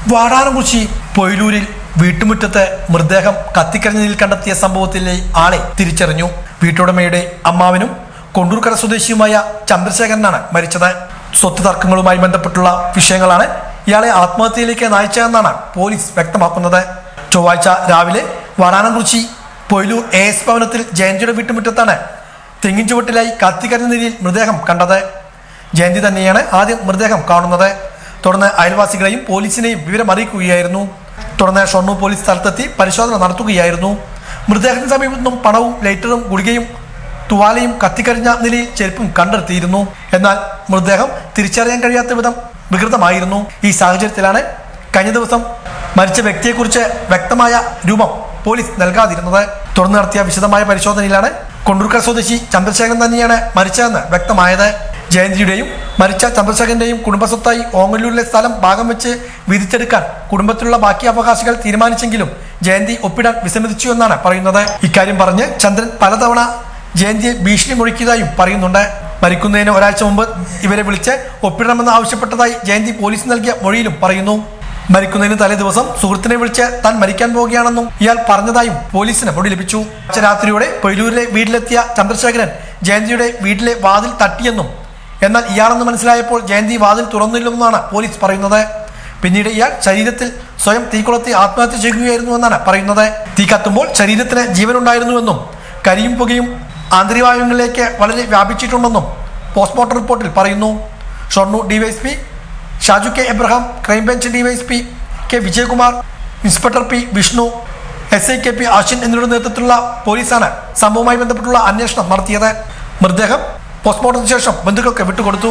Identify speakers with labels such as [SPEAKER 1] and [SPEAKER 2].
[SPEAKER 1] വാടാനംകുറിച്ചി പൊയിലൂരിൽ വീട്ടുമുറ്റത്ത് മൃതദേഹം കത്തിക്കരിഞ്ഞ നിലയിൽ കണ്ടെത്തിയ സംഭവത്തിലെ ആളെ തിരിച്ചറിഞ്ഞു. വീട്ടുടമയുടെ അമ്മാവനും കൊണ്ടൂർക്കര സ്വദേശിയുമായ ചന്ദ്രശേഖരനാണ് മരിച്ചത്. സ്വത്ത് തർക്കങ്ങളുമായി ബന്ധപ്പെട്ടുള്ള വിഷയങ്ങളാണ് ഇയാളെ ആത്മഹത്യയിലേക്ക് നയിച്ചതെന്നാണ് പോലീസ് വ്യക്തമാക്കുന്നത്. ചൊവ്വാഴ്ച രാവിലെ വാടാനംകുറിച്ചി പൊയിലൂർ AS ഭവനത്തിൽ ജയന്തിയുടെ വീട്ടുമുറ്റത്താണ് തെങ്ങിൻ ചുവട്ടിലായി കത്തിക്കരിഞ്ഞ നിലയിൽ മൃതദേഹം കണ്ടത്. ജയന്തി തന്നെയാണ് ആദ്യം മൃതദേഹം കാണുന്നത്. തുടർന്ന് അയൽവാസികളെയും പോലീസിനെയും വിവരം അറിയിക്കുകയായിരുന്നു. തുടർന്ന് ഷൊർണൂർ പോലീസ് സ്ഥലത്തെത്തി പരിശോധന നടത്തുകയായിരുന്നു. മൃതദേഹത്തിന് സമീപത്തു നിന്നും പണവും ലൈറ്ററും ഗുളികയും തുവാലയും കത്തിക്കരിഞ്ഞ നിലയിൽ ചെരുപ്പും കണ്ടെത്തിയിരുന്നു. എന്നാൽ മൃതദേഹം തിരിച്ചറിയാൻ കഴിയാത്ത വിധം വികൃതമായിരുന്നു. ഈ സാഹചര്യത്തിലാണ് കഴിഞ്ഞ ദിവസം മരിച്ച വ്യക്തിയെക്കുറിച്ച് വ്യക്തമായ രൂപം പോലീസ് നൽകാതിരുന്നത്. തുടർന്ന് നടത്തിയ വിശദമായ പരിശോധനയിലാണ് കൊണ്ടൂർക്കര സ്വദേശി ചന്ദ്രശേഖരൻ തന്നെയാണ് മരിച്ചതെന്ന് വ്യക്തമായത്. ജയന്തിയുടെയും മരിച്ച ചന്ദ്രശേഖരന്റെയും കുടുംബസ്വത്തായി ഓങ്ങല്ലൂരിലെ സ്ഥലം ഭാഗം വെച്ച് വീതിച്ചെടുക്കാൻ കുടുംബത്തിലുള്ള ബാക്കി അവകാശികൾ തീരുമാനിച്ചെങ്കിലും ജയന്തി ഒപ്പിടാൻ വിസമ്മതിച്ചു എന്നാണ് പറയുന്നത്. ഇക്കാര്യം പറഞ്ഞ് ചന്ദ്രൻ പലതവണ ജയന്തിയെ ഭീഷണി മുഴക്കിയതായും പറയുന്നുണ്ട്. മരിക്കുന്നതിന് ഒരാഴ്ച മുമ്പ് ഇവരെ വിളിച്ച് ഒപ്പിടണമെന്ന് ആവശ്യപ്പെട്ടതായി ജയന്തി പോലീസ് നൽകിയ മൊഴിയിലും പറയുന്നു. മരിക്കുന്നതിന് തലേ ദിവസം സുഹൃത്തിനെ വിളിച്ച് താൻ മരിക്കാൻ പോവുകയാണെന്നും ഇയാൾ പറഞ്ഞതായും പോലീസിന് മൊഴി ലഭിച്ചു. രാത്രിയോടെ പൊയിലൂരിലെ വീട്ടിലെത്തിയ ചന്ദ്രശേഖരൻ ജയന്തിയുടെ വീട്ടിലെ വാതിൽ തട്ടിയെന്നും എന്നാൽ ഇയാളെന്ന് മനസ്സിലായപ്പോൾ ജയന്തി വാതിൽ തുറന്നില്ലെന്നാണ് പോലീസ് പറയുന്നത്. പിന്നീട് ഇയാൾ ശരീരത്തിൽ സ്വയം തീ കൊളുത്തി ആത്മഹത്യ ചെയ്യുകയായിരുന്നു എന്നാണ് പറയുന്നത്. തീ കത്തുമ്പോൾ ശരീരത്തിന് ജീവനുണ്ടായിരുന്നുവെന്നും കരിയും പുകയും ആന്തരികവായുവിലേക്ക് വളരെ വ്യാപിച്ചിട്ടുണ്ടെന്നും പോസ്റ്റ്മോർട്ടം റിപ്പോർട്ടിൽ പറയുന്നു. Shoranur DYSP Shaju K Abraham, crime branch DYSP K Vijayakumar, inspector P Vishnu, SI KP Ashwin എന്നിവരുടെ നേതൃത്വത്തിലുള്ള പോലീസാണ് സംഭവവുമായി ബന്ധപ്പെട്ടുള്ള അന്വേഷണം നടത്തിയത്. മൃതദേഹം പോസ്റ്റ്മോർട്ടത്തിന് ശേഷം ബന്ധുക്കൾക്ക് വിട്ടുകൊടുത്തു.